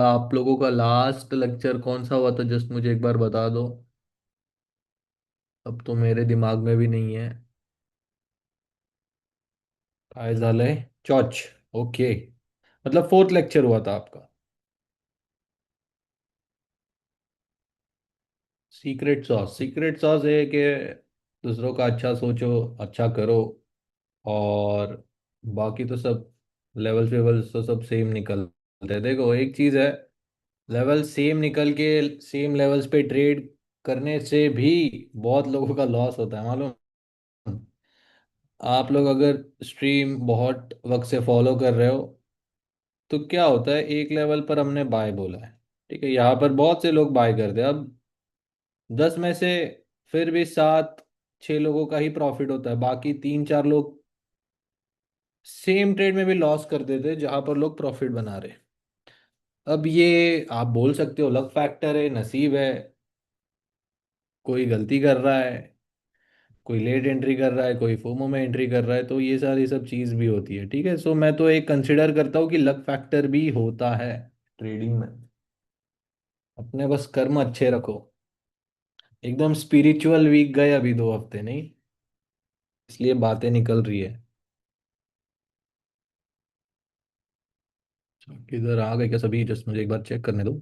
आप लोगों का लास्ट लेक्चर कौन सा हुआ था? जस्ट मुझे एक बार बता दो। अब तो मेरे दिमाग में भी नहीं है। काय झालंय? चॉच। ओके। मतलब फोर्थ लेक्चर हुआ था आपका? सीक्रेट सॉस है कि दूसरों का अच्छा सोचो, अच्छा करो, और बाकी तो सब लेवल्स वेवल्स तो सब सेम निकलते हैं। देखो एक चीज है, लेवल सेम निकल के सेम लेवल्स पे ट्रेड करने से भी बहुत लोगों का लॉस होता है, मालूम? आप लोग अगर स्ट्रीम बहुत वक्त से फॉलो कर रहे हो तो क्या होता है, एक लेवल पर हमने बाय बोला है, ठीक है, यहाँ पर बहुत से लोग बाय करते हैं। अब 10 में से फिर भी 7 6 लोगों का ही प्रॉफिट होता है, बाकी 3 4 लोग सेम ट्रेड में भी लॉस कर देते हैं जहां पर लोग प्रॉफिट बना रहे हैं। अब ये आप बोल सकते हो लक फैक्टर है, नसीब है, कोई गलती कर रहा है, कोई लेट एंट्री कर रहा है, कोई फोमो में एंट्री कर रहा है, तो ये सारी सब चीज़ भी होती है, ठीक है। सो मैं तो एक कंसिडर करता हूँ कि लक फैक्टर भी होता है ट्रेडिंग में। अपने बस कर्म अच्छे रखो। एकदम स्पिरिचुअल वीक गए अभी 2 हफ्ते नहीं, इसलिए बातें निकल रही है। किधर आ गए क्या सभी? जस्ट मुझे एक बार चेक करने दो।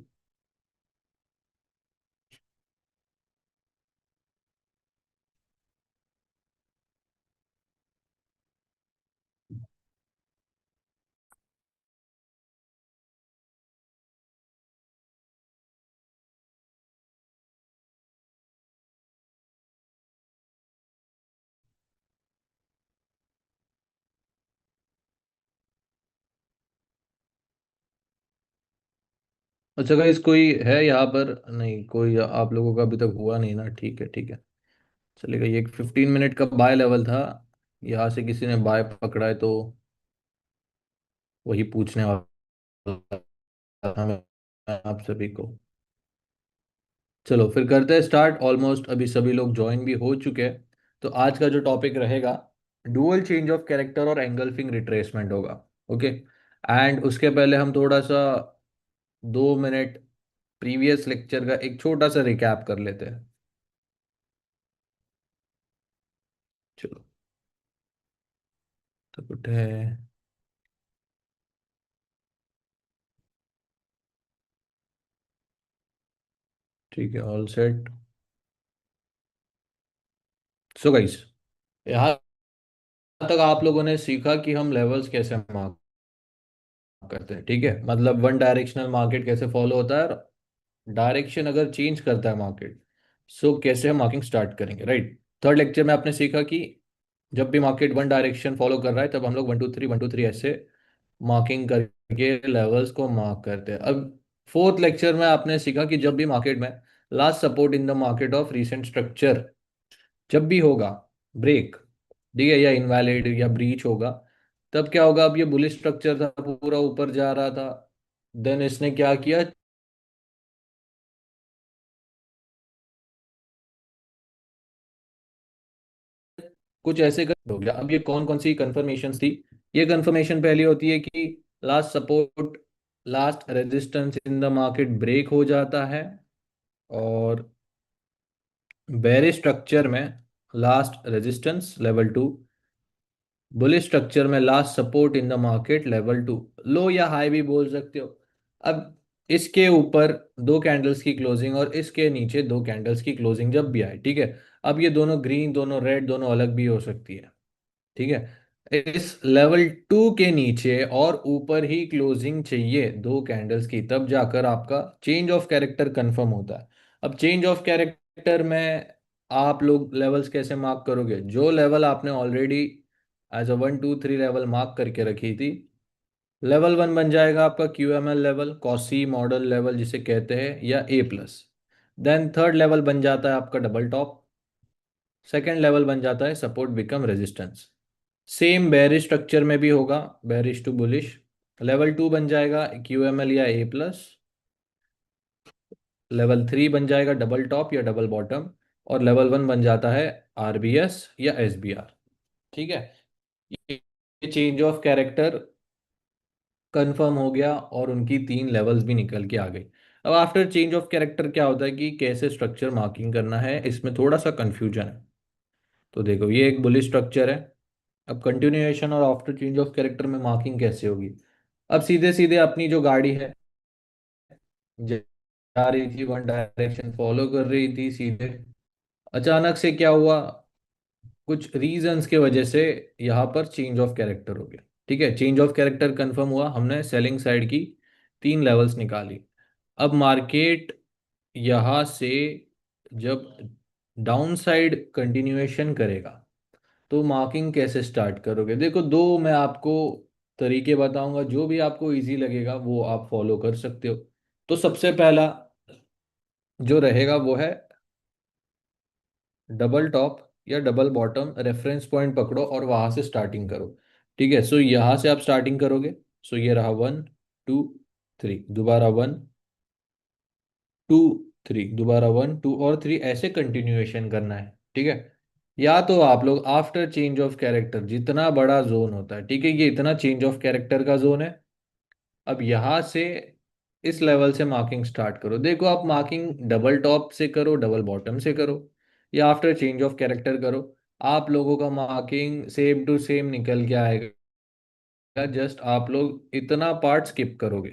अच्छा गाइस, कोई है यहाँ पर? नहीं कोई आप लोगों का अभी तक हुआ नहीं ना? ठीक है ठीक है, चलेगा। ये एक 15 मिनट का बाय लेवल था, यहाँ से किसी ने बाय पकड़ा है तो वही पूछने वाला था मैं आप सभी को। चलो फिर करते हैं स्टार्ट। ऑलमोस्ट अभी सभी लोग ज्वाइन भी हो चुके हैं। तो आज का जो टॉपिक रहेगा, डुअल चेंज ऑफ कैरेक्टर और एंगल्फिंग रिट्रेसमेंट होगा। ओके। एंड उसके पहले हम थोड़ा सा 2 मिनट प्रीवियस लेक्चर का एक छोटा सा रिकैप कर लेते हैं। चलो, तो कुछ है। ठीक है, ऑल सेट। सो गाइस, यहाँ तक आप लोगों ने सीखा कि हम लेवल्स कैसे मार्क करते हैं, ठीक है। मतलब वन डायरेक्शनल मार्केट कैसे फॉलो होता है, और डायरेक्शन अगर चेंज करता है मार्केट, सो कैसे हम मार्किंग स्टार्ट करेंगे, राइट। थर्ड लेक्चर में आपने सीखा कि जब भी मार्केट वन डायरेक्शन फॉलो कर रहा है तब हम लोग 1 2 3 1 2 3 ऐसे मार्किंग करके लेवल्स को मार्क करते हैं। अब फोर्थ लेक्चर में आपने सीखा कि जब भी मार्केट में last support in the market of recent structure जब भी होगा, ब्रेक, ठीक है, या इनवैलिड या ब्रीच होगा, तब क्या होगा। अब ये बुलिश स्ट्रक्चर था, पूरा ऊपर जा रहा था, देन इसने क्या किया, कुछ ऐसे कर हो गया। अब ये कौन कौन सी कंफर्मेशन थी? ये कंफर्मेशन पहली होती है कि last support, last resistance in the market break हो जाता है, और बेरिश स्ट्रक्चर में last resistance level 2, bullish structure में last support in the market level 2, low या हाई भी बोल सकते हो। अब इसके ऊपर 2 कैंडल्स की क्लोजिंग और इसके नीचे 2 कैंडल्स की क्लोजिंग जब भी आए, ठीक है। अब ये दोनों ग्रीन, दोनों रेड, दोनों अलग भी हो सकती है, ठीक है। इस लेवल 2 के नीचे और ऊपर ही क्लोजिंग चाहिए 2 कैंडल्स की, तब जाकर आपका चेंज ऑफ कैरेक्टर कंफर्म होता है। अब चेंज ऑफ कैरेक्टर में आप लोग लेवल्स कैसे मार्क करोगे? जो लेवल आपने already as a 1 2 3 level mark करके रखी थी, लेवल 1 बन जाएगा आपका QML लेवल, कॉसी मॉडल लेवल जिसे कहते हैं, या A+। देन थर्ड लेवल बन जाता है आपका डबल टॉप, सेकेंड लेवल बन जाता है support become resistance. Same bearish structure में भी होगा, बेरिश टू बुलिश, लेवल 2 बन जाएगा QML या A+, लेवल 3 बन जाएगा डबल टॉप या डबल बॉटम, और लेवल 1 बन जाता है RBS या SBR, ठीक है। ये चेंज ऑफ कैरेक्टर कंफर्म हो गया और उनकी 3 लेवल्स भी निकल के आ गई। अब आफ्टर चेंज ऑफ कैरेक्टर क्या होता है कि कैसे स्ट्रक्चर मार्किंग करना है, इसमें थोड़ा सा कंफ्यूजन है। तो देखो ये एक बुलिश स्ट्रक्चर है। अब कंटिन्यूएशन और आफ्टर चेंज ऑफ कैरेक्टर में मार्किंग कैसे होगी? अब सीधे सीधे अपनी जो गाड़ी है जा रही थी, वन डायरेक्शन फॉलो कर रही थी सीधे, अचानक से क्या हुआ, कुछ रीजंस के वजह से यहाँ पर चेंज ऑफ कैरेक्टर हो गया। ठीक है, चेंज ऑफ कैरेक्टर कंफर्म हुआ, हमने सेलिंग साइड की 3 लेवल्स निकाली। अब मार्केट यहाँ से जब डाउन साइड कंटिन्यूएशन करेगा तो मार्किंग कैसे स्टार्ट करोगे? देखो दो मैं आपको तरीके बताऊंगा, जो भी आपको इजी लगेगा वो आप फॉलो कर सकते हो। तो सबसे पहला जो रहेगा वो है डबल टॉप या डबल बॉटम रेफरेंस पॉइंट पकड़ो और वहां से स्टार्टिंग करो। ठीक है, सो यहाँ से आप स्टार्टिंग करोगे। सो ये रहा 1 2 3, दोबारा 1 2 3, दोबारा 1 2 और 3, ऐसे कंटिन्यूएशन करना है। ठीक है, या तो आप लोग आफ्टर चेंज ऑफ कैरेक्टर, जितना बड़ा जोन होता है, ठीक है, ये इतना चेंज ऑफ कैरेक्टर का जोन है, अब यहाँ से इस लेवल से मार्किंग स्टार्ट करो। देखो आप मार्किंग डबल टॉप से करो, डबल बॉटम से करो, या आफ्टर चेंज ऑफ कैरेक्टर करो, आप लोगों का मार्किंग सेम टू सेम निकल के आएगा। जस्ट आप लोग इतना पार्ट स्किप करोगे।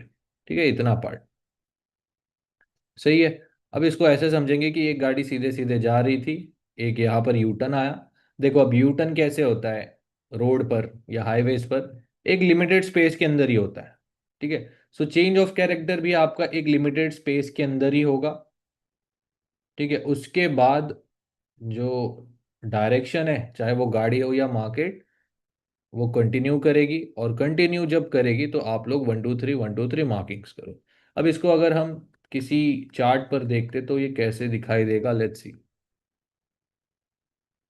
ठीक है, इतना पार्ट सही है। अब इसको ऐसे समझेंगे कि एक गाड़ी सीधे सीधे जा रही थी, एक यहाँ पर यू टर्न आया। देखो अब यू टर्न कैसे होता है, रोड पर या हाईवेज पर एक लिमिटेड स्पेस के अंदर ही होता है। ठीक है, सो चेंज ऑफ कैरेक्टर भी आपका एक लिमिटेड स्पेस के अंदर ही होगा। ठीक है, उसके बाद जो डायरेक्शन है, चाहे वो गाड़ी हो या मार्केट, वो कंटिन्यू करेगी, और कंटिन्यू जब करेगी तो आप लोग 1 2 3 1 2 3 मार्किंग्स करो। अब इसको अगर हम किसी चार्ट पर देखते तो ये कैसे दिखाई देगा, लेट्स सी।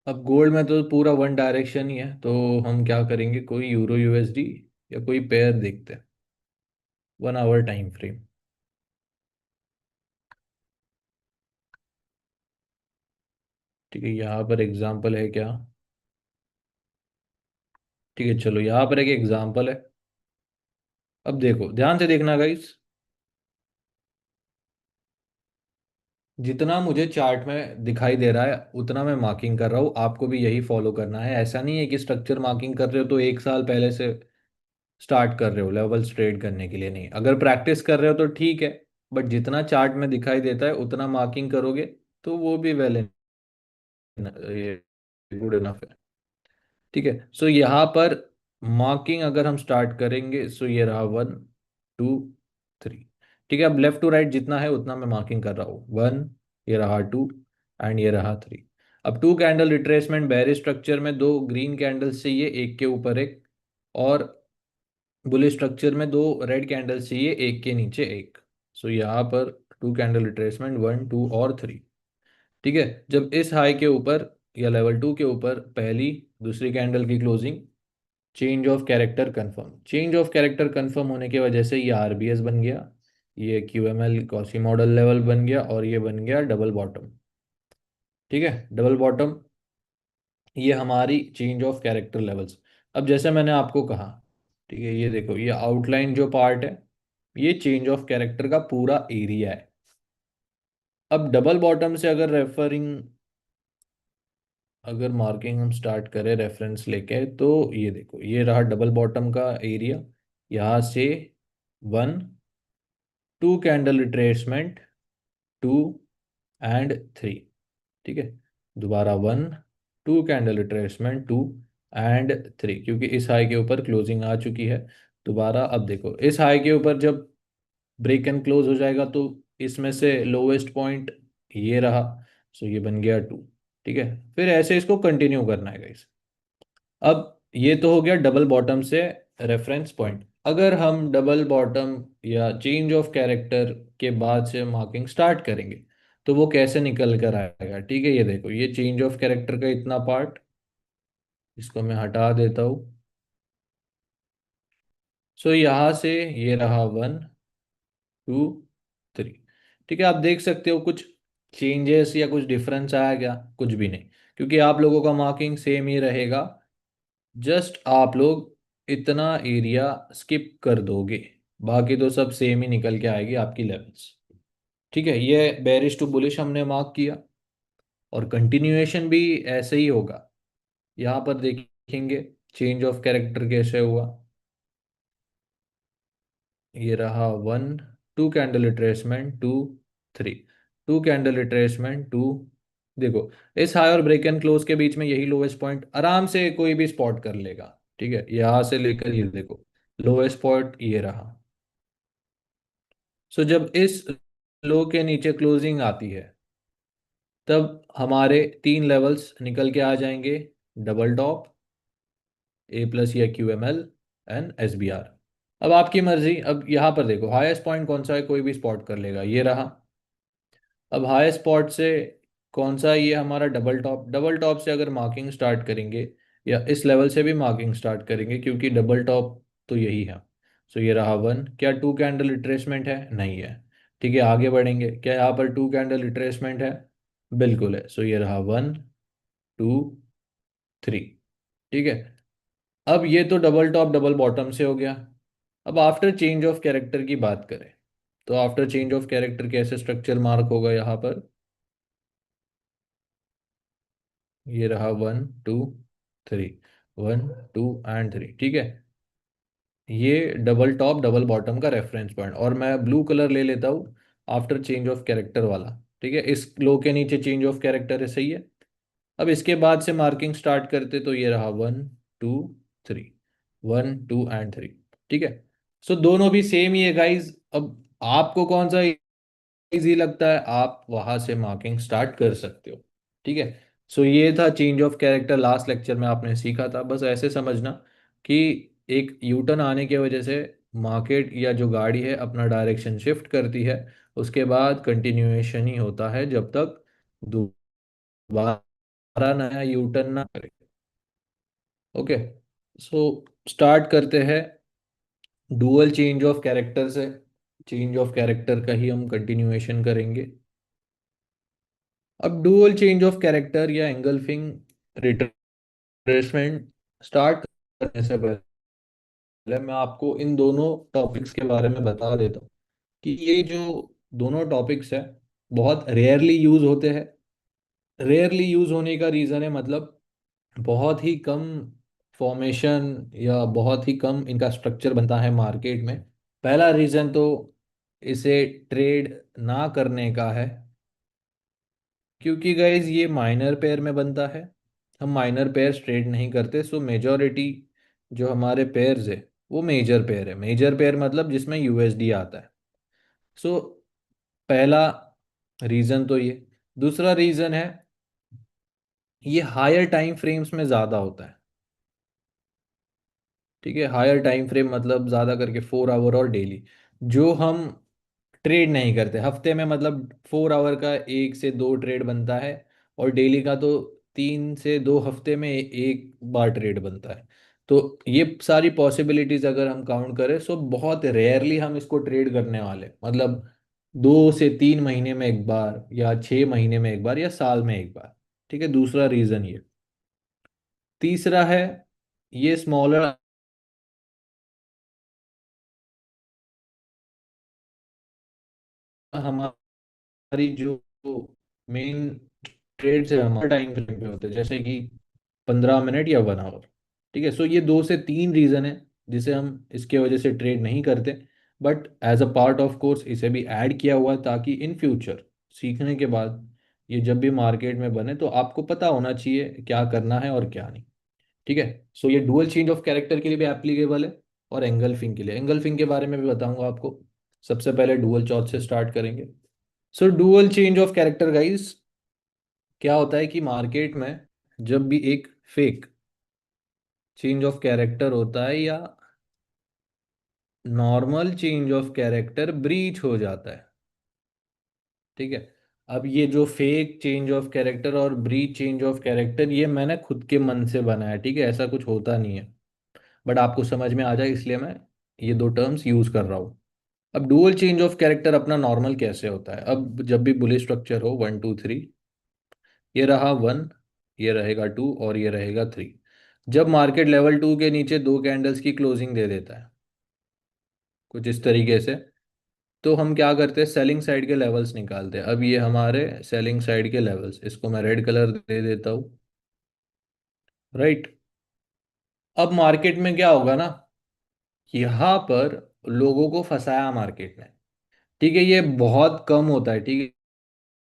अब गोल्ड में तो पूरा वन डायरेक्शन ही है, तो हम क्या करेंगे, कोई यूरो यूएसडी या कोई पेयर देखते हैं, 1 आवर टाइम फ्रेम। ठीक है, यहाँ पर एग्जाम्पल है क्या? ठीक है, चलो यहाँ पर एक एग्जाम्पल है। अब देखो ध्यान से देखना गाइस, जितना मुझे चार्ट में दिखाई दे रहा है उतना मैं मार्किंग कर रहा हूँ, आपको भी यही फॉलो करना है। ऐसा नहीं है कि स्ट्रक्चर मार्किंग कर रहे हो तो 1 साल पहले से स्टार्ट कर रहे हो लेवल्स ट्रेड करने के लिए, नहीं। अगर प्रैक्टिस कर रहे हो तो ठीक है, बट जितना चार्ट में दिखाई देता है उतना मार्किंग करोगे तो वो भी वेल, ये गुड इनफ है। ठीक है, सो यहाँ पर मार्किंग अगर हम स्टार्ट करेंगे, सो ये रहा 1 2 3। ठीक है, अब लेफ्ट टू राइट जितना है उतना मैं मार्किंग कर रहा हूँ। 1, ये रहा 2, एंड ये रहा 3। अब 2 कैंडल रिट्रेसमेंट बेरिश स्ट्रक्चर में 2 ग्रीन कैंडल्स चाहिए, एक के ऊपर एक, और बुलिश स्ट्रक्चर में 2 रेड कैंडल्स चाहिए, एक के नीचे एक। सो यहाँ पर 2 कैंडल रिट्रेसमेंट 1 2 और 3। ठीक है, जब इस हाई के ऊपर या लेवल 2 के ऊपर पहली दूसरी कैंडल की closing, change of character confirm, change of character confirm होने की वजह से ये आरबीएस बन गया, ये क्यूएमएल कॉसी मॉडल लेवल बन गया, और ये बन गया डबल बॉटम। ठीक है, डबल बॉटम, ये हमारी चेंज ऑफ कैरेक्टर लेवल्स। अब जैसे मैंने आपको कहा, ठीक है, ये देखो ये आउटलाइन जो पार्ट है, ये चेंज ऑफ कैरेक्टर का पूरा एरिया है। अब डबल बॉटम से अगर रेफरिंग, अगर मार्किंग हम स्टार्ट करें रेफरेंस लेके, तो ये देखो ये रहा डबल बॉटम का एरिया, यहाँ से 1 2 कैंडल रिट्रेसमेंट 2 एंड 3। ठीक है, दोबारा 1 2 कैंडल रिट्रेसमेंट 2 एंड 3, क्योंकि इस हाई के ऊपर क्लोजिंग आ चुकी है। दोबारा अब देखो इस हाई के ऊपर जब ब्रेक एंड क्लोज हो जाएगा तो इसमें से लोवेस्ट पॉइंट ये रहा, सो ये बन गया 2। ठीक है, फिर ऐसे इसको कंटिन्यू करना है गाइस। अब ये तो हो गया डबल बॉटम से रेफरेंस पॉइंट। अगर हम डबल बॉटम या चेंज ऑफ कैरेक्टर के बाद से मार्किंग स्टार्ट करेंगे तो वो कैसे निकल कर आएगा? ठीक है, ये देखो ये चेंज ऑफ कैरेक्टर का इतना पार्ट, इसको मैं हटा देता हूँ। सो यहाँ से ये रहा 1 2 3। ठीक है, आप देख सकते हो कुछ चेंजेस या कुछ डिफरेंस आया क्या? कुछ भी नहीं, क्योंकि आप लोगों का मार्किंग सेम ही रहेगा। जस्ट आप लोग इतना एरिया स्किप कर दोगे, बाकी तो सब सेम ही निकल के आएगी आपकी लेवल्स। ठीक है, ये बेरिश टू बुलिश हमने मार्क किया, और कंटिन्यूएशन भी ऐसे ही होगा। यहाँ पर देखेंगे चेंज ऑफ कैरेक्टर कैसे हुआ। ये रहा one, two candle retracement, two, three, two candle retracement, two. देखो, इस हाई और ब्रेक एंड क्लोज के बीच में यही लोएस्ट पॉइंट आराम से कोई भी स्पॉट कर लेगा। ठीक है, यहां से लेकर ये देखो, लोएस्ट पॉइंट ये रहा। सो जब इस लो के नीचे क्लोजिंग आती है, तब हमारे तीन लेवल्स निकल के आ जाएंगे, डबल टॉप, ए प्लस या Q M L, and S B R. अब आपकी मर्जी, अब यहाँ पर देखो हाईएस्ट पॉइंट कौन सा है, कोई भी स्पॉट कर लेगा, ये रहा। अब हाई स्पॉट से कौन सा, ये हमारा डबल टॉप, डबल टॉप से अगर मार्किंग स्टार्ट करेंगे, या इस लेवल से भी मार्किंग स्टार्ट करेंगे, क्योंकि डबल टॉप तो यही है। सो ये रहा वन, क्या टू कैंडल रिट्रेसमेंट है? नहीं है। ठीक है, आगे बढ़ेंगे, क्या यहाँ पर टू कैंडल रिट्रेसमेंट है? बिल्कुल है। सो ये रहा वन, टू, थ्री। ठीक है, अब ये तो डबल टॉप डबल बॉटम से हो गया। अब आफ्टर चेंज ऑफ कैरेक्टर की बात करें, तो आफ्टर चेंज ऑफ कैरेक्टर कैसे स्ट्रक्चर मार्क होगा यहाँ पर? ये रहा one, two, three, one, two and three. ठीक है, ये डबल टॉप डबल बॉटम का रेफरेंस पॉइंट, और मैं ब्लू कलर ले लेता हूँ आफ्टर चेंज ऑफ कैरेक्टर वाला। ठीक है, इस लो के नीचे चेंज ऑफ कैरेक्टर है, सही है। अब इसके बाद से मार्किंग स्टार्ट करते, तो ये रहा one, two, three, one, two and three. ठीक है, सो दोनों भी सेम ही है गाइज। अब आपको कौन सा इजी लगता है, आप वहां से मार्किंग स्टार्ट कर सकते हो। ठीक है, सो ये था change of character, last lecture में आपने सीखा था। बस ऐसे समझना कि एक यूटर्न आने की वजह से मार्केट या जो गाड़ी है अपना डायरेक्शन शिफ्ट करती है, उसके बाद कंटिन्यूएशन ही होता है जब तक दोबारा नया यूटर्न ना करे। ओके, सो स्टार्ट करते हैं डुअल चेंज ऑफ कैरेक्टर से। चेंज ऑफ कैरेक्टर का ही हम कंटिन्यूएशन करेंगे। अब डुअल चेंज ऑफ कैरेक्टर या एंगल्फिंग रिट्रेसमेंट स्टार्ट करने से पहले मैं आपको इन दोनों टॉपिक्स के बारे में बता देता हूँ कि ये जो दोनों टॉपिक्स है बहुत रेयरली यूज होते हैं। रेयरली यूज होने का रीज़न है, मतलब बहुत ही कम फॉर्मेशन या बहुत ही कम इनका स्ट्रक्चर बनता है मार्केट में। पहला रीज़न तो इसे ट्रेड ना करने का है, क्योंकि गाइज ये माइनर पेयर में बनता है। हम माइनर पेयर ट्रेड नहीं करते, सो मेजॉरिटी जो हमारे पेयर्स है वो मेजर पेयर है। मेजर पेयर मतलब जिसमें यूएसडी आता है। सो पहला रीज़न तो ये। दूसरा रीज़न है, ये हायर टाइम फ्रेम्स में ज़्यादा होता है। ठीक है, हायर टाइम फ्रेम मतलब ज़्यादा करके 4 आवर और डेली, जो हम ट्रेड नहीं करते हफ्ते में, मतलब 4 आवर का एक से दो ट्रेड बनता है, और डेली का तो 3 से 2 हफ्ते में एक बार ट्रेड बनता है। तो ये सारी पॉसिबिलिटीज अगर हम काउंट करें, सो बहुत रेयरली हम इसको ट्रेड करने वाले, मतलब 2 से 3 महीने में एक बार, या 6 महीने में एक बार, या साल में एक बार। ठीक है, दूसरा रीजन ये। तीसरा है, ये स्मॉलर हमारी जो मेन ट्रेड्स है हमारे टाइम फ्रेम पे होते हैं, जैसे कि 15 मिनट या 1 आवर। ठीक है, सो ये 2 से 3 रीजन है जिसे हम इसके वजह से ट्रेड नहीं करते। But as a part of course इसे भी ऐड किया हुआ है, ताकि इन फ्यूचर सीखने के बाद ये जब भी मार्केट में बने तो आपको पता होना चाहिए क्या करना है और क्या नहीं। ठीक है, सो ये डुअल चेंज ऑफ कैरेक्टर के लिए भी एप्लीकेबल है, और एंगल्फिंग के लिए, एंगल्फिंग के बारे में भी बताऊंगा आपको। सबसे पहले डुअल चौथ से स्टार्ट करेंगे। So dual change of character guys, क्या होता है कि मार्केट में जब भी एक फेक चेंज ऑफ कैरेक्टर होता है, या normal change of character breach हो जाता है। ठीक है, अब ये जो फेक चेंज ऑफ कैरेक्टर और ब्रीच चेंज ऑफ कैरेक्टर, ये मैंने खुद के मन से बनाया। ठीक है, ऐसा कुछ होता नहीं है, बट आपको समझ में आ जाए इसलिए मैं ये दो टर्म्स यूज कर रहा हूँ। अब डुअल चेंज ऑफ कैरेक्टर अपना नॉर्मल कैसे होता है? अब जब भी बुलिश स्ट्रक्चर हो, वन टू थ्री, ये रहा वन, ये रहेगा टू, और ये रहेगा थ्री। जब मार्केट लेवल 2 के नीचे दो कैंडल्स की क्लोजिंग दे देता है कुछ इस तरीके से, तो हम क्या करते हैं, सेलिंग साइड के लेवल्स निकालते हैं। अब ये हमारे सेलिंग साइड के लेवल्स, इसको मैं रेड कलर दे देता हूँ। राइट। अब मार्केट में क्या होगा ना, यहाँ पर लोगों को फंसाया मार्केट ने। ठीक है, ये बहुत कम होता है। ठीक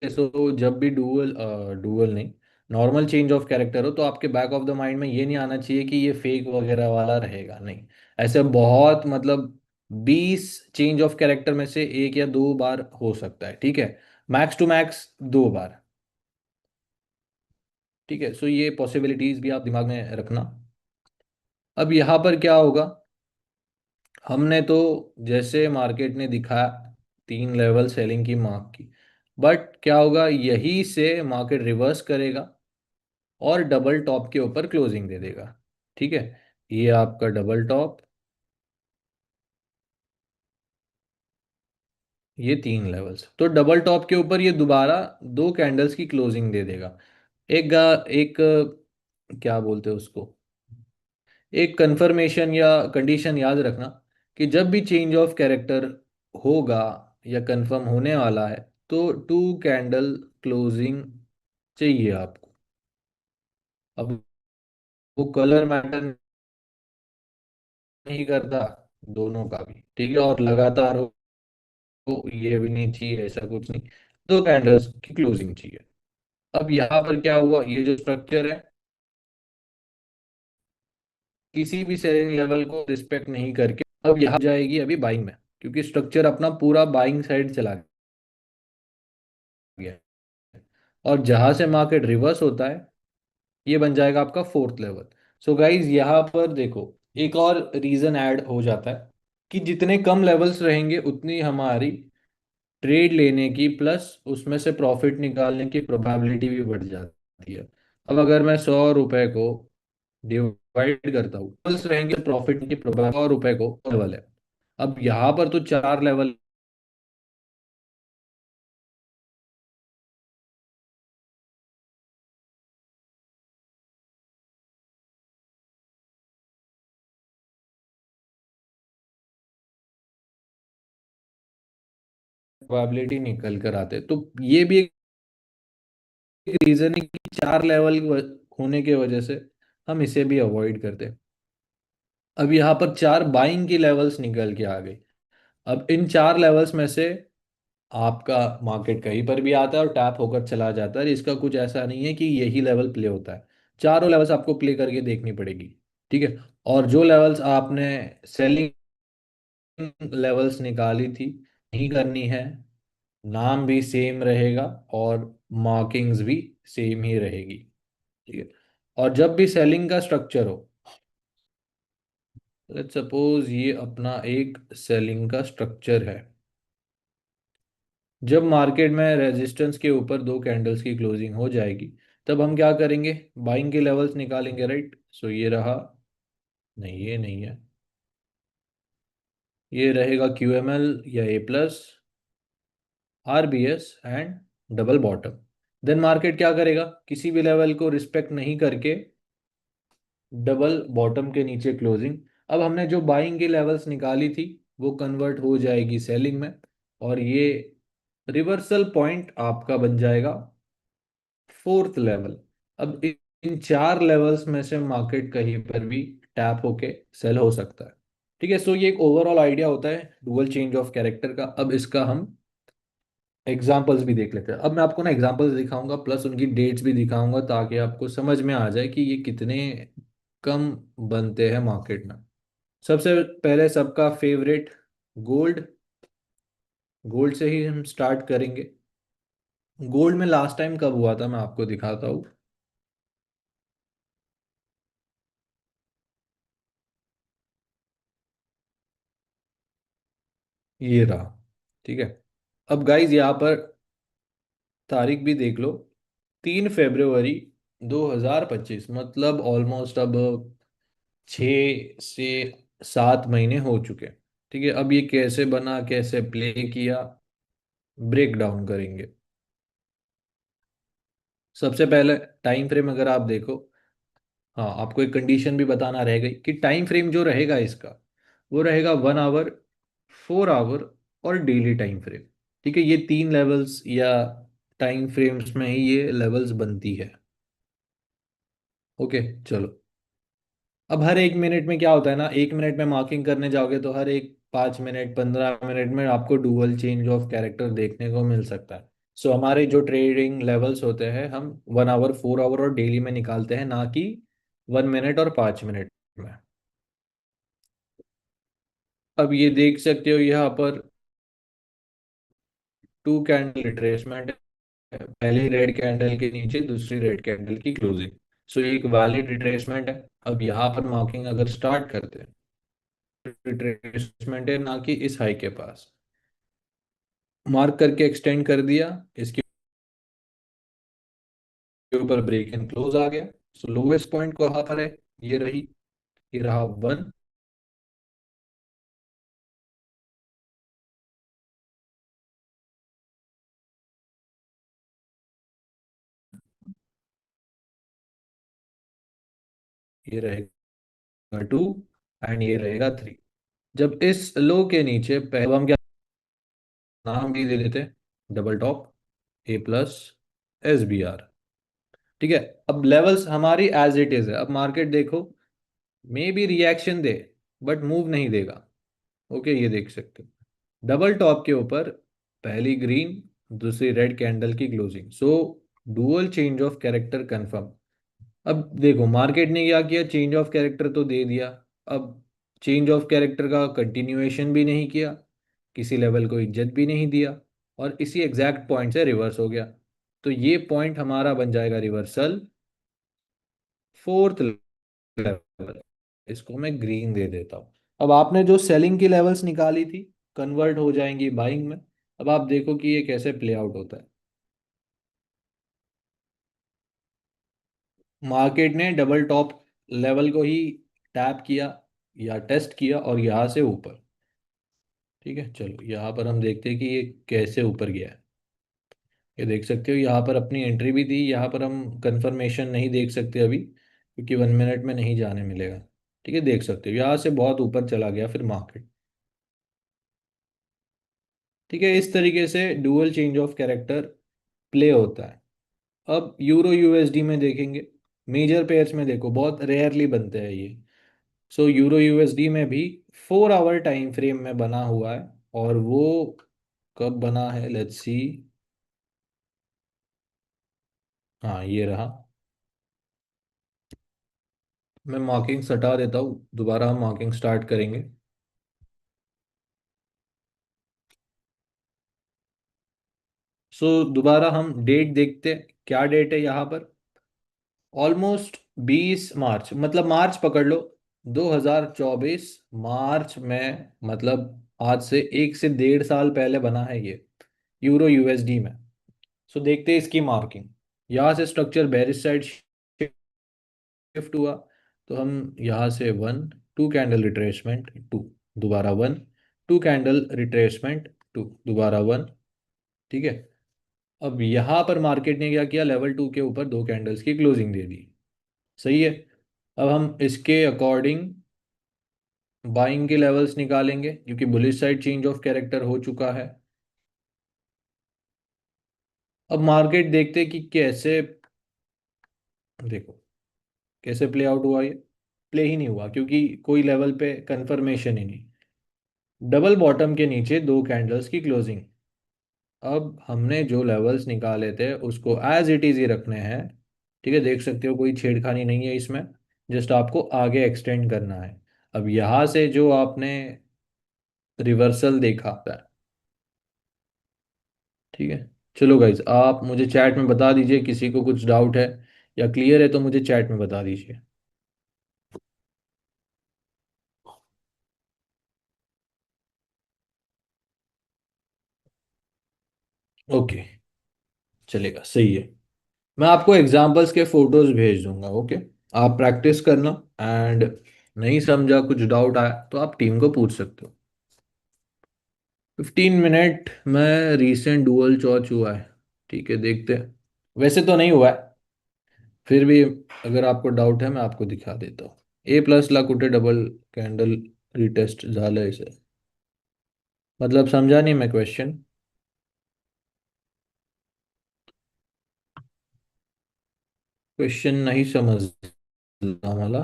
है, सो जब भी डुअल डुअल नहीं, नॉर्मल चेंज ऑफ कैरेक्टर हो, तो आपके बैक ऑफ द माइंड में ये नहीं आना चाहिए कि ये फेक वगैरह वाला रहेगा। नहीं, ऐसे बहुत मतलब 20 चेंज ऑफ कैरेक्टर में से एक या दो बार हो सकता है। ठीक है, मैक्स टू मैक्स दो बार। ठीक है, सो ये पॉसिबिलिटीज भी आप दिमाग में रखना। अब यहाँ पर क्या होगा, हमने तो जैसे मार्केट ने दिखाया तीन लेवल सेलिंग की मार्क की, बट क्या होगा, यही से मार्केट रिवर्स करेगा और डबल टॉप के ऊपर क्लोजिंग दे देगा। ठीक है, ये आपका डबल टॉप, ये तीन लेवल्स, तो डबल टॉप के ऊपर ये दोबारा दो कैंडल्स की क्लोजिंग दे देगा। एक क्या बोलते हैं उसको, एक कंफर्मेशन या कंडीशन याद रखना कि जब भी चेंज ऑफ कैरेक्टर होगा या कंफर्म होने वाला है, तो टू कैंडल क्लोजिंग चाहिए आपको। अब वो कलर मैटर नहीं करता, दोनों का भी। ठीक है, और लगातार हो, तो ये भी नहीं चाहिए, ऐसा कुछ नहीं, दो कैंडल्स की क्लोजिंग चाहिए। अब यहाँ पर क्या हुआ, ये जो स्ट्रक्चर है किसी भी सेलिंग लेवल को रिस्पेक्ट नहीं करके अब यहाँ जाएगी अभी बाइंग में, क्योंकि स्ट्रक्चर अपना पूरा बाइंग साइड चला गया है। और जहां से मार्केट रिवर्स होता है, ये बन जाएगा आपका फोर्थ लेवल। सो गाइज यहाँ पर देखो, एक और रीजन ऐड हो जाता है कि जितने कम लेवल्स रहेंगे उतनी हमारी ट्रेड लेने की प्लस उसमें से प्रॉफिट निकालने की प्रोबेबिलिटी भी बढ़ जाती है। अब अगर मैं 100 रुपए को डिवाइड करता हूँ, लेवल्स रहेंगे, प्रॉफिट की प्रोबेबिलिटी 100 रुपए को लेवल है। अब यहाँ पर तो चार लेवल प्रोबेबिलिटी निकल कर आते हैं, तो ये भी एक रीजन है कि चार लेवल होने की वजह से हम इसे भी अवॉइड करते हैं। अब यहाँ पर चार बाइंग की लेवल्स निकल के आ गई। अब इन चार लेवल्स में से आपका मार्केट कहीं पर भी आता है और टैप होकर चला जाता है, इसका कुछ ऐसा नहीं है कि यही लेवल प्ले होता है। चारों लेवल्स आपको प्ले करके देखनी पड़ेगी। ठीक है, और जो लेवल्स आपने सेलिंग लेवल्स निकाली थी, नहीं करनी है, नाम भी सेम रहेगा और मार्किंग्स भी सेम ही रहेगी। ठीक है, और जब भी सेलिंग का स्ट्रक्चर हो, लेट्स सपोज ये अपना एक सेलिंग का स्ट्रक्चर है, जब मार्केट में रेजिस्टेंस के ऊपर दो कैंडल्स की क्लोजिंग हो जाएगी, तब हम क्या करेंगे, बाइंग के लेवल्स निकालेंगे। राइट, सो ये रहा, नहीं ये नहीं है, ये रहेगा QML या A+, RBS and double bottom. Then market क्या करेगा, किसी भी लेवल को रिस्पेक्ट नहीं करके डबल बॉटम के नीचे क्लोजिंग। अब हमने जो बाइंग की लेवल्स निकाली थी वो कन्वर्ट हो जाएगी सेलिंग में, और ये रिवर्सल पॉइंट आपका बन जाएगा फोर्थ लेवल। अब इन चार लेवल्स में से मार्केट कहीं पर भी टैप होके सेल हो सकता है। ठीक है, सो ये एक ओवरऑल आइडिया होता है डुअल चेंज ऑफ कैरेक्टर का। अब इसका हम एग्जाम्पल्स भी देख लेते हैं। अब मैं आपको ना एग्जाम्पल्स दिखाऊंगा प्लस उनकी डेट्स भी दिखाऊंगा, ताकि आपको समझ में आ जाए कि ये कितने कम बनते हैं मार्केट में। सबसे पहले सबका फेवरेट, गोल्ड। गोल्ड से ही हम स्टार्ट करेंगे। गोल्ड में लास्ट टाइम कब हुआ था मैं आपको दिखाता हूँ। ये रहा। ठीक है, अब गाइज यहाँ पर तारीख भी देख लो, 3 फरवरी 2025, मतलब ऑलमोस्ट अब 6 से 7 महीने हो चुके। ठीक है, अब ये कैसे बना, कैसे प्ले किया, ब्रेक डाउन करेंगे। सबसे पहले टाइम फ्रेम अगर आप देखो, हाँ, आपको एक कंडीशन भी बताना रहेगा कि टाइम फ्रेम जो रहेगा इसका, वो रहेगा 1 आवर, 4 आवर और डेली टाइम फ्रेम। ठीक है, ये तीन लेवल्स या टाइम फ्रेम्स में ही ये लेवल्स बनती है। ओके, चलो। अब हर 1 मिनट में क्या होता है ना, 1 मिनट में मार्किंग करने जाओगे तो हर एक 5 मिनट 15 मिनट में आपको डुअल चेंज ऑफ कैरेक्टर देखने को मिल सकता है। सो हमारे जो ट्रेडिंग लेवल्स होते हैं हम 1 आवर, 4 आवर और डेली में निकालते हैं, ना कि 1 मिनट और 5 मिनट में। अब ये देख सकते हो यहाँ पर टू कैंडल रिट्रेसमेंट है, पहली रेड कैंडल के नीचे दूसरी रेड कैंडल की क्लोजिंग। सो ये एक वैलिड रिट्रेसमेंट है। अब यहाँ पर मार्किंग अगर स्टार्ट करते हैं, रिट्रेसमेंट है ना कि इस हाई के पास, मार्क करके एक्सटेंड कर दिया, इसके ऊपर ब्रेक एंड क्लोज आ गया। सो लोवेस्ट पॉइंट कहाँ पर है, ये रही, ये रहा 1, ये रहेगा 2 एंड ये रहेगा 3। जब इस लो के नीचे पहले हम क्या नाम भी दे देते, डबल टॉप, A+ SBR। ठीक है, अब लेवल्स हमारी एज इट इज है। अब मार्केट देखो, may be reaction they but move नहीं देगा। ओके, ये देख सकते हो डबल टॉप के ऊपर पहली ग्रीन दूसरी रेड कैंडल की closing. So dual change of character confirm. अब देखो मार्केट ने क्या किया, चेंज ऑफ कैरेक्टर तो दे दिया। अब चेंज ऑफ कैरेक्टर का कंटिन्यूएशन भी नहीं किया, किसी लेवल को इज्जत भी नहीं दिया, और इसी एग्जैक्ट पॉइंट से रिवर्स हो गया। तो ये पॉइंट हमारा बन जाएगा रिवर्सल, फोर्थ लेवल। इसको मैं ग्रीन दे देता हूँ। अब आपने जो सेलिंग की लेवल्स निकाली थी कन्वर्ट हो जाएंगी बाइंग में। अब आप देखो कि ये कैसे प्ले आउट होता है। मार्केट ने डबल टॉप लेवल को ही टैप किया या टेस्ट किया और यहाँ से ऊपर। ठीक है, चलो यहाँ पर हम देखते हैं कि ये कैसे ऊपर गया है। ये देख सकते हो यहाँ पर अपनी एंट्री भी दी। यहाँ पर हम कंफर्मेशन नहीं देख सकते अभी, क्योंकि 1 मिनट में नहीं जाने मिलेगा। ठीक है, देख सकते हो यहाँ से बहुत ऊपर चला गया फिर मार्केट। ठीक है, इस तरीके से dual change of character play होता है। अब यूरो यूएसडी में देखेंगे, मेजर पेयर्स में देखो बहुत रेयरली बनते हैं ये। सो यूरो यूएसडी में भी 4 आवर टाइम फ्रेम में बना हुआ है। और वो कब बना है, लेट्स सी। हाँ, ये रहा। मैं मार्किंग हटा देता हूँ, दोबारा हम मार्किंग स्टार्ट करेंगे। सो दोबारा हम डेट देखते हैं, क्या डेट है यहाँ पर। ऑलमोस्ट 20 मार्च, मतलब मार्च पकड़ लो, 2024 मार्च में, मतलब आज से 1 से 1.5 साल पहले बना है ये यूरो यूएसडी में। सो देखते हैं इसकी मार्किंग। यहाँ से स्ट्रक्चर बेरिश साइड शिफ्ट हुआ, तो हम यहाँ से 1, 2 कैंडल रिट्रेसमेंट 2, दोबारा 1, 2 कैंडल रिट्रेसमेंट 2, दोबारा 1। ठीक है, अब यहाँ पर मार्केट ने क्या किया, लेवल 2 के ऊपर दो कैंडल्स की क्लोजिंग दे दी। सही है। अब हम इसके अकॉर्डिंग बाइंग के लेवल्स निकालेंगे, क्योंकि bullish side change of character हो चुका है। अब मार्केट देखते हैं कि कैसे, देखो कैसे प्ले आउट हुआ। ये प्ले ही नहीं हुआ, क्योंकि कोई लेवल पे कंफर्मेशन ही नहीं। डबल बॉटम के नीचे दो कैंडल्स की क्लोजिंग। अब हमने जो लेवल्स निकाले थे उसको एज इट इज ही रखने हैं। ठीक है, देख सकते हो कोई छेड़खानी नहीं है इसमें, जस्ट आपको आगे एक्सटेंड करना है। अब यहाँ से जो आपने रिवर्सल देखा था। ठीक है, चलो गाइज, आप मुझे चैट में बता दीजिए किसी को कुछ डाउट है या क्लियर है तो मुझे चैट में बता दीजिए। ओके, चलेगा, सही है। मैं आपको एग्जाम्पल्स के फोटोज भेज दूंगा। ओके, आप प्रैक्टिस करना, एंड नहीं समझा कुछ डाउट आया तो आप टीम को पूछ सकते हो। 15 मिनट में रीसेंट डुअल चॉच हुआ है। ठीक है, देखते हैं। वैसे तो नहीं हुआ है, फिर भी अगर आपको डाउट है मैं आपको दिखा देता हूँ। ए प्लस ला कुठे डबल कॅन्डल रिटेस्ट झालंय सर। मतलब समझा नहीं मैं क्वेश्चन। क्वेश्चन नहीं समझला मला।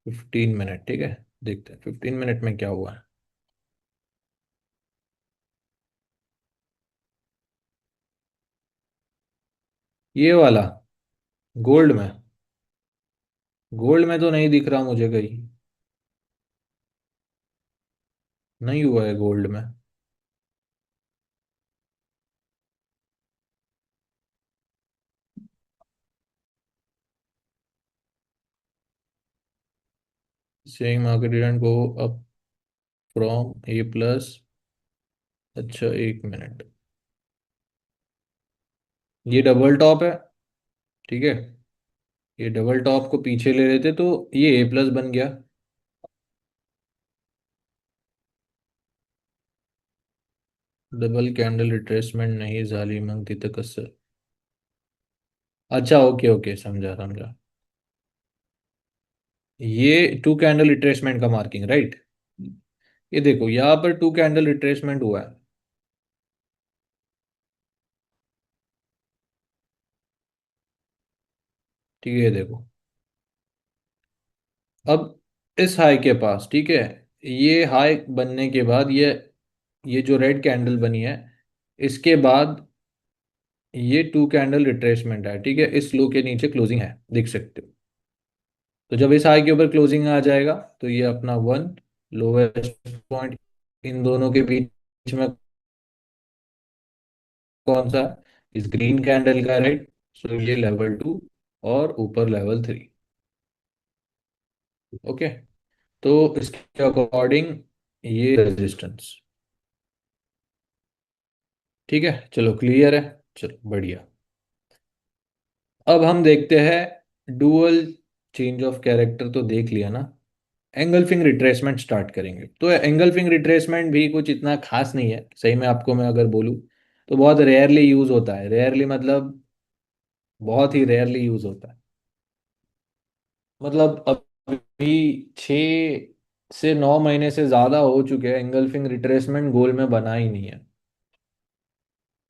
15 मिनट ठीक है। देखते हैं 15 मिनट में क्या हुआ है। ये वाला गोल्ड में। गोल्ड में तो नहीं दिख रहा मुझे कहीं। नहीं हुआ है गोल्ड में। Saying market didn't go up from A plus. अच्छा 1 मिनट। ये डबल टॉप है। ठीक है। ये डबल टॉप को पीछे ले लेते तो ये ए प्लस बन गया। डबल कैंडल रिट्रेसमेंट नहीं झाली मग तिथं कसं। अच्छा ओके ओके समझा समझा। ये टू कैंडल रिट्रेसमेंट का मार्किंग राइट। ये देखो यहाँ पर टू कैंडल रिट्रेसमेंट हुआ है। ठीक है ये देखो। अब इस हाई के पास ठीक है। ये हाई बनने के बाद ये जो रेड कैंडल बनी है इसके बाद ये टू कैंडल रिट्रेसमेंट है ठीक है। इस लो के नीचे क्लोजिंग है देख सकते हो। तो जब इस हाई के ऊपर क्लोजिंग आ जाएगा तो ये अपना वन लोवेस्ट पॉइंट इन दोनों के बीच में कौन सा है? इस ग्रीन कैंडल का राइट। सो ये लेवल 2 और ऊपर लेवल 3। ओके। तो इसके अकॉर्डिंग ये रेजिस्टेंस। ठीक है चलो क्लियर है। चलो बढ़िया। अब हम देखते हैं डुअल चेंज ऑफ कैरेक्टर तो देख लिया ना। एंगल्फिंग रिट्रेसमेंट स्टार्ट करेंगे तो एंगल्फिंग रिट्रेसमेंट भी कुछ इतना खास नहीं है सही में आपको मैं अगर बोलूँ तो बहुत रेयरली यूज होता है। रेयरली मतलब बहुत ही रेयरली यूज होता है। मतलब अभी 6 से 9 महीने से ज्यादा हो चुके हैं एंगल्फिंग रिट्रेसमेंट गोल में बना ही नहीं है।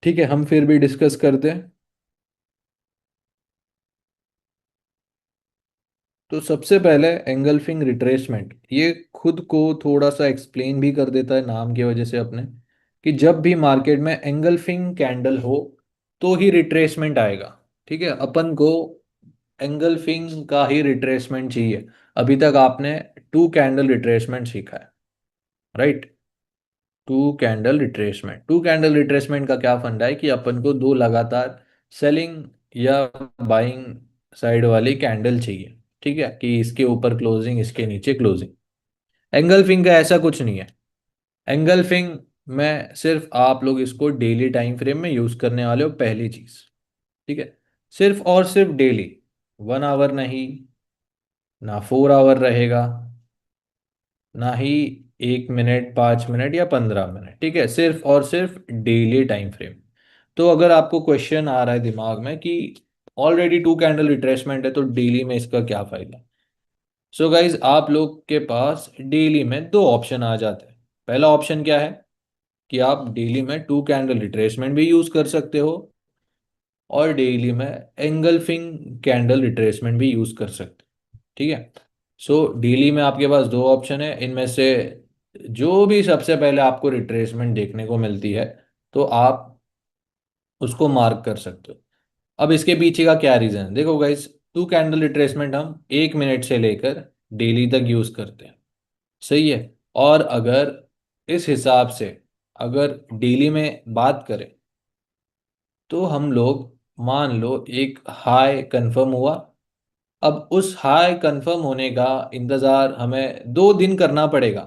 ठीक है हम फिर भी डिस्कस करते हैं। तो सबसे पहले एंगल्फिंग रिट्रेसमेंट ये खुद को थोड़ा सा एक्सप्लेन भी कर देता है नाम की वजह से अपने कि जब भी मार्केट में एंगल्फिंग कैंडल हो तो ही रिट्रेसमेंट आएगा। ठीक है अपन को एंगल्फिंग का ही रिट्रेसमेंट चाहिए। अभी तक आपने टू कैंडल रिट्रेसमेंट सीखा है राइट। टू कैंडल रिट्रेसमेंट का क्या फंडा है कि अपन को दो लगातार सेलिंग या बाइंग साइड वाली कैंडल चाहिए। ठीक है कि इसके ऊपर क्लोजिंग इसके नीचे क्लोजिंग। एंगल्फिंग का ऐसा कुछ नहीं है। एंगल्फिंग में सिर्फ आप लोग इसको डेली टाइम फ्रेम में यूज करने वाले हो पहली चीज। ठीक है। सिर्फ और सिर्फ डेली 1 आवर नहीं ना 4 आवर रहेगा ना ही 1 मिनट 5 मिनट या 15 मिनट। ठीक है सिर्फ और सिर्फ डेली टाइम फ्रेम। तो अगर आपको क्वेश्चन आ रहा है दिमाग में कि ऑलरेडी टू कैंडल रिट्रेसमेंट है तो डेली में इसका क्या फायदा। सो गाइज आप लोग के पास डेली में दो ऑप्शन आ जाते हैं। पहला ऑप्शन क्या है कि आप डेली में टू कैंडल रिट्रेसमेंट भी यूज कर सकते हो और डेली में एंगल्फिंग कैंडल रिट्रेसमेंट भी यूज कर सकते हो। ठीक है। सो डेली में आपके पास दो ऑप्शन है इनमें से जो भी सबसे पहले आपको रिट्रेसमेंट देखने को मिलती है तो आप उसको मार्क कर सकते हो। अब इसके पीछे का क्या रीजन है देखो गाइस। टू कैंडल रिट्रेसमेंट हम 1 मिनट से लेकर डेली तक यूज करते हैं। सही है। और अगर इस हिसाब से अगर डेली में बात करें तो हम लोग मान लो एक हाई कंफर्म हुआ। अब उस हाई कंफर्म होने का इंतजार हमें 2 दिन करना पड़ेगा